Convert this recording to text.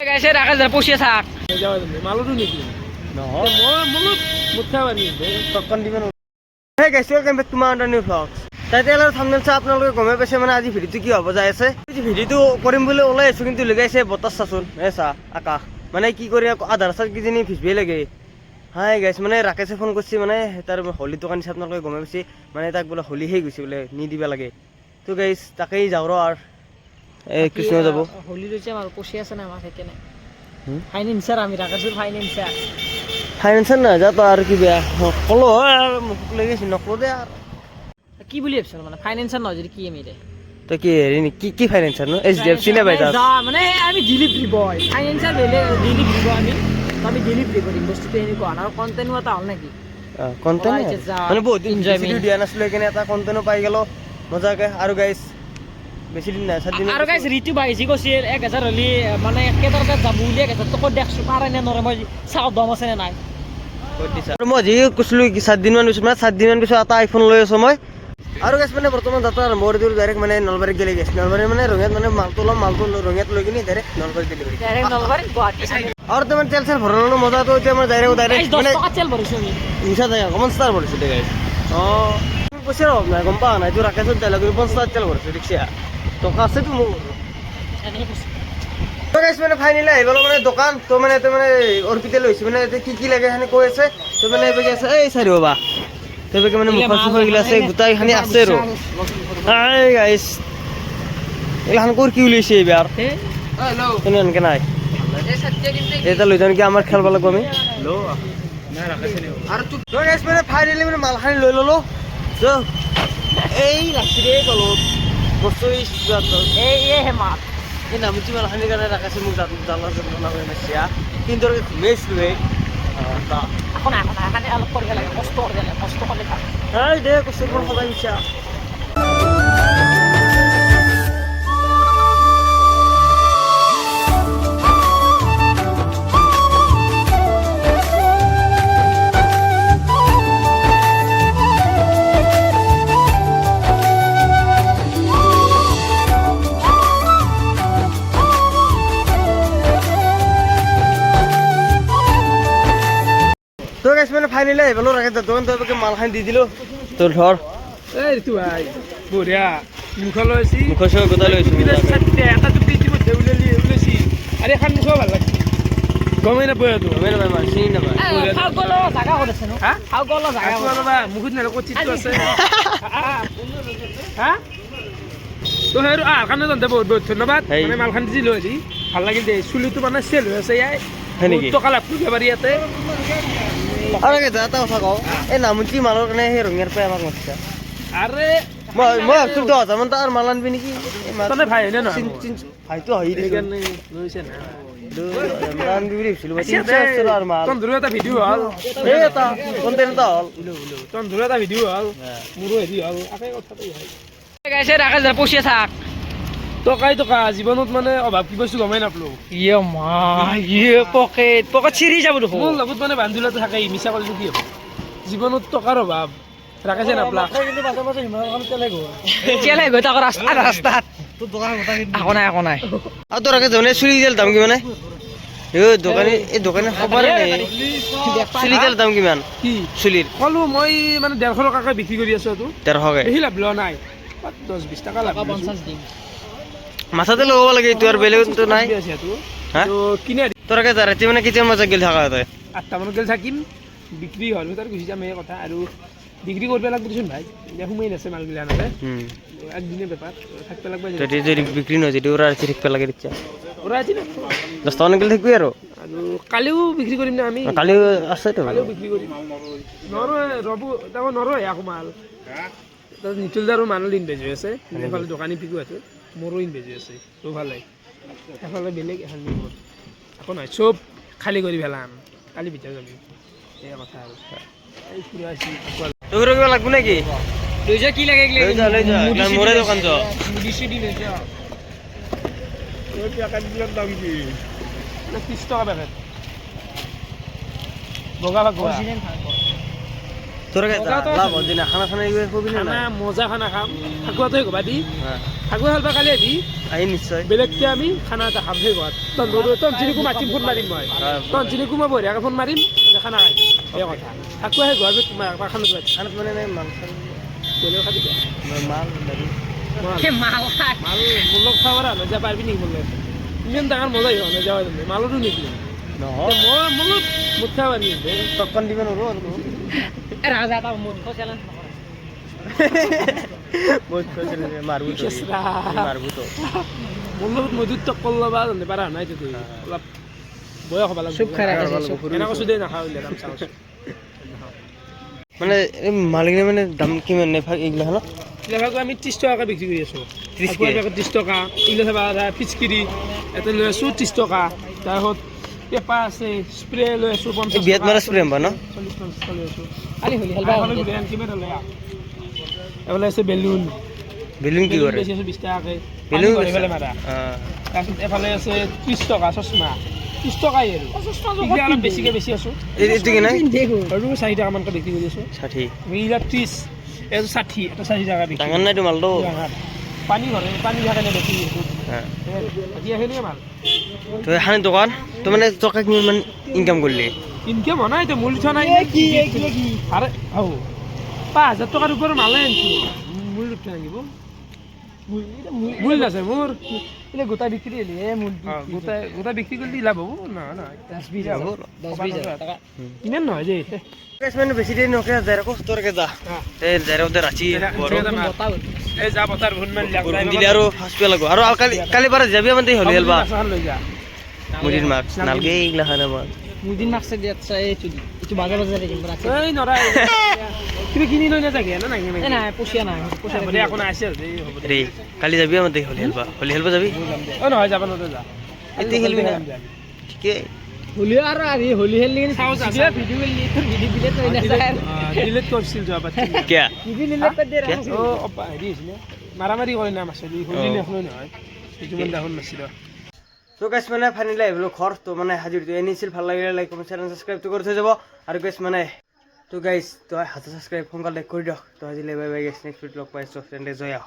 গাইছে রাখা যা পচিয়ে থাক মালটো নেকি নহয় মই মোলো মুঠা বানি টকন দিবেন হে গাইছে welcome back to my another new blogs টাইটেলৰ থাম্বনেল চাই আপোনালোকে গমে পাইছে মানে আজি ভিডিঅ'টো কি হ'ব যাই আছে ভিডিঅ'টো কৰিম বুলি ওলাই আছো কিন্তু লগাইছে বতাহ চাচোন এ চা আকাশ মানে কি কৰি আধা ৰাস্তাত কিজানি ভিজবেই লাগে হাই গাইছ মানে ৰাকেশে ফোন কৰিছে মানে তাৰ হোলী দোকান হিচাপ আপোনালোকে গমে পাইছে মানে তাক বোলে হোলী হৈ গৈছে বোলে নি দিব লাগে তো গাইছ তাকেই যাওঁ ৰ আৰু এই কৃষ্ণ যাব হোলী লৈছে আমাৰ পচি আছে না আমাৰ সেইকাৰণে ফাইনেন্সাৰ আমি ৰাকেশৰ ফাইনেন্সাৰ না যা তো আৰু কি বেয়া কলো হয় আৰু মোক লৈ গৈছে নকলো দে আৰু কি বুলি ভাবিছ মানে ফাইনেন্সাৰ নহয় যদি কি আমি দে তো কি হেৰি কি ফাইনেন্সাৰ নো HDFC নে বাই যা মানে আমি ডেলিভাৰি বয় ফাইনেন্সাৰ বেলে ডেলিভাৰি বয় আমি ডেলিভাৰি কৰিম বস্তুটো এনেকুৱা আৰু কন্টেন্ট এটা হ'ল নেকি কন্টেন্ট মানে বহুত ভিডিও দিয়া নাছিলে কেনে এটা কন্টেন্ট পাই গেল মজাকে আৰু গাইছ বেছি দিন নাই 7 দিন আৰু গাইছ ঋতু বাইজি কৈছিল 1000 হলি মানে কেইটাতে যাব উলিয়া 1000 টকা দেখছো পাৰে নে নৰে মই চাও দম আছে নে নাই মই যি কৈছিলো 7 দিন মান পিছত মানে 7 দিন মান পিছত এটা আইফোন লৈ আছো মই আৰু গাইছ মানে বৰ্তমান যাত্ৰা আৰম্ভ কৰি দিলো ডাইৰেক্ট মানে নলবাৰীত গেলে গেছ নলবাৰী মানে ৰঙিয়াত মানে মালটো ৰঙিয়াত লৈ কিনি ডাইৰেক্ট নলবাৰীত ডেলিভাৰী ডাইৰেক্ট নলবাৰী গুৱাহাটী আৰু তোমাৰ তেল চেল ভৰালো মজাটো এতিয়া মানে ডাইৰেক্ট 10 টকা তেল ভৰিছো আমি মিছা যায় অকমান ষ্টাৰ ভৰিছো দে গাইছ পইচা ৰব নাই গম পা নাই তোৰ ৰাকেশত তেল কৰি 50 তেল ভৰিছো ৰিক্সা টকা আছে তো মোৰ তো গাইছ মানে ফাইনেলি আহি গ'লো মানে দোকান তো মানে অৰ্পিতে লৈছে মানে কি লাগে সেনে কৈ আছে তো মানে এইবাগে আছে এই চাৰি বাবা তো এইবাগে মানে মুখৰ চুখৰ গিলা আছে গোটাইখানি আছে আৰু এই গাইছ এইখান কৰ কি উলিয়াইছে এইবাৰ কোনো এনেকে নাই এটা লৈ যাওঁ নেকি আমাৰ খেলব লাগিব আমি আৰু তো গাইছ মানে ফাইনেলি মানে মালখানি লৈ ল'লো তো এই ৰাখিৰে ক'লো বস্তু এই মাত এই নামুচি মালখানিৰ কাৰণে ৰাখাইছে মোক জালা জনা হৈ নাছিয়া কিন্তু ঘুমাইছিলোঁ এখন অলপ কৰিব লাগে কষ্ট কৰিব লাগে কষ্ট কৰিলে ভাল এই দে কষ্ট কৰি সদায় মিছা তো গাইছ মানে ফাইনেলি আহি পালো ৰাখে দোকান তো মালখানি দি দিলো তোৰ ধৰ এই ঋতু ভাই বঢ়িয়া মুখ লৈছি মুখৰ চুখৰ গোটাই লৈছো এটা টুপি ইতিমধ্যে উলিয়াইছি আৰু এখন মুখো ভাল লাগছি গমেই নাপায় তো গমেই নাপায় মাৰ চিনি নাপায় খাও গলো জাগা ক'ত আছে নো খাও গলো জাগা ৰবা মুখত নাই কচিটো আছে হা তো হেৰ কাৰণে জনতে বহুত বহুত ধন্যবাদ মানে মালখান দি লৈ দি ভাল লাগিল দে চুলিটো মানে চেল হৈ আছে ইয়াই হয় নেকি টকা লাভ কৰিব পাৰি ইয়াতে আৰু এটা কথা কওঁ এই নামুচি মালৰ কাৰণে সেই ৰঙিয়াৰ পৰা আমাক মাতিছা আৰে মই ভাবছো 10,000 মান তাৰ মাল আনবি নেকি তনে ভাই হয় না ভাইতো হয় সেইকাৰণে লৈছে না আনবি বুলি ভাবিছিলো মই 300 আৰু মাল তন ধৰি এটা ভিডিঅ' হ'ল এই এটা কণ্টেণ্ট এটা হ'ল তন ধৰি এটা ভিডিঅ' হ'ল মোৰো হেৰি হ'ল আকে কথাটো হয় গাইছে ৰাখা যা পচিয়ে থাক টকা জীৱনত মানে অভাৱ কি বস্তু গমেই নাপালো পকেট চিৰি যাব দেখোন মোৰ লগত মানে বান্ধুলাটো থাকে মিছা কৰিলে কি হ'ব জীৱনত টকাৰ অভাৱ ৰাখেছে নাপলা কিন্তু মাজে মাজে হিমালয়খন কেলে গৈ তাকৰ ৰাস্তাত তোৰ দোকান একো নাই আৰু তোৰ ৰাখে জনে চুলি দিল দাম কিমান এই দোকানী খবৰে নাই চুলি দিল দাম কিমান কি চুলিৰ কলো মই মানে 150 টকাকৈ বিক্ৰী কৰি আছো এইটো 150কে বেছি লাভ লোৱা নাই 10-20 টকা লাভ 50 দিম মাথাতে লগাব লাগে এইটো আৰু বেলেগতো নাই কিনে তোৰ ৰাতি মানে কেতিয়া মজা গেল থাকা তই 8টা মানত গেল থাকিম বিক্ৰী হোৱাৰ ভিতৰত গুচি যাম এই কথা আৰু বিক্ৰী কৰিব লাগিব দেচোন ভাই এতিয়া সোমাই নাছে মালগিলা নাতে একদিনে বেপাৰ থাকিব লাগিব যদি বিক্ৰী নহয় যদি ওৰা আছে থাকিব লাগে ইচ্ছা ওৰা আছে না 10 টাকা গেল থাকবি আৰু কালিও বিক্ৰী কৰিম না আমি কালি আছে তো কালিও বিক্ৰী কৰিম ৰবু তাও নৰয় আকৌ মাল নিতুলদাৰো মানল দিন বেজি আছে এফালে দোকানী পিকু আছে মোৰো ইন বেজি আছে তো ভালে এফালে বেলেগ এখন আকৌ নাই চব খালী কৰি পেলাম কালি ভিতৰত যাবি এই কথা আৰু এই পুৰা আছে তোৰ কিবা লাগব নেকি লৈ যা কি লাগে লৈ যা মোৰে দোকান যা মুদিছি দি লৈ যা ওই টাকা দিলাম দাম কি 30 টাকা পেকেট বগা ভাগোয়া তোর লাভ হচ্ছে না খানা খানা খুবই না মজা খানা খাম থাকুয়া তুই গবা দি থাকবো খেলবা কালি আহি আহি নিশ্চয় বেলেগকে আমি খানা এটা খাম সেই ঘৰত তন চিনিকো মাতিম ফোন মাৰিম মই তন চিনিকো মই বঢ়িয়াকৈ ফোন মাৰিম খানা খাই সেই কথা থাকবো সেই ঘৰত তোমাৰ খানা যোৱা খানাত মানে মাংস বেলেগ খাবি মাল দালি মাল মোৰ লগ খাব নযা পাৰিবি নেকি মোৰ লগত ইমান ডাঙৰ মজা আহিব নযাব মালতো নেকি নহয় মই মোৰ লগত মুঠ খাব পাৰিম টক্কন দিব নোৱাৰো আৰু ৰাজা এটা মুঠ চেলেঞ্জ মোৰ লগত মধুৰ টক্কৰ ল'বা পাৰা নাই অলপ বয়স হ'ব লাগিব এনেকৈ কৈছোঁ দেই নাখাওঁ মানে মালিকে মানে দাম কিমান এইগিলা ন এইবিলাকো আমি 30 টকাকৈ বিক্ৰী কৰি আছোঁ 30 টকা এইগিলা চাবা ফিচকিৰি এটা লৈ আছোঁ 30 টকা তাৰপিছত পেপা আছে স্প্ৰে লৈ আছোঁ 50 বিয়াত মাৰা স্প্ৰে হ'ব ন 40-50 লৈ আছোঁ এইফালে আছে বেলুন বেলুন কি কৰে বেছি আছোঁ 20 টকাকৈ বেলুন এইফালে মাৰা তাৰপিছত এফালে আছে 30 টকা চশমা 30 টকাই আৰু এইগিলা অলপ বেছিকৈ বেছি আছোঁ এইটো কি নাই আৰু 4 টকামানকৈ বিক্ৰী কৰি আছোঁ 60 এইগিলা 30 এইটো 60 এটা 40 টকা বিক্ৰী ডাঙৰ নাইতো মালটো পানী ঘৰে পানী থাকে নে বেছি বাকী আহিলে মাল তো এখানে দোকান তো মানে টকা কিমান ইনকাম করলি ইনকাম হোৱা নাই এতিয়া মূল উঠা নাই আৰে আও 5000 টকাৰ ওপৰত মালে আনিছোঁ মূল উঠা লাগিব মূল আছে মোৰ এতিয়া গোটা বিক্ৰী হ'লে গোটা বিক্ৰী কৰিলে লাভ হ'ব নহয় 10-20 টকা ইমান নহয় যে মানে বেছি দেৰি নকৰে যাই কষ্টৰ কে যা এই যাইতে ৰাতি এই যা বতাৰ ভুনমান দিলে আৰু ফাষ্ট লাগব আৰু কালি বাৰে যাবি মানে হলি হেলবা লৈ যা মুদিৰ মাছ নালগে এইগলা খানা মাছ মুদিন মাছ দিয়াত চাই এইটো বাজাৰ কিনিব ৰাখি এই নৰা তুমি কিনি লৈ নাযাগে না নাই নাই পুষিয়া নাই পুষিয়া দে আকৌ আছে ৰে কালি যাবি মানে হলি হেলবা যাবি অ নহয় যাব নতে যা এতি খেলবি না ঠিকে হোলি আৰু আহি হোলি খেলি চাও যা ভিডিঅ' খেলি তোৰ ভিডিঅ' দিলে তই নাযায় ডিলিট কৰিছিল যোৱা পাতি কিয়া ভিডিঅ' দিলে তই দে অ হেৰি হৈছিলে মাৰামাৰি কৰে না মাছলি হোলি নেখলো নহয় সেইটো মানে দেখোন নাছিল তো গাইছ মানে ফাইনেলি আহিলো ঘৰ তো মানে হাজিৰটো এনিছিল ভাল লাগিলে লাইক কমেণ্ট চেনেল সাবস্ক্ৰাইবটো কৰি থৈ যাব আৰু গাইছ মানে তো গাইছ তই 1000 সাবস্ক্ৰাইব সোনকালে কৰি দিয়ক তো আজিলৈ বাই বাই গাইছ নেক্সট ভিডিঅ' লগ পাইছোঁ তেন্তে জয় অসম।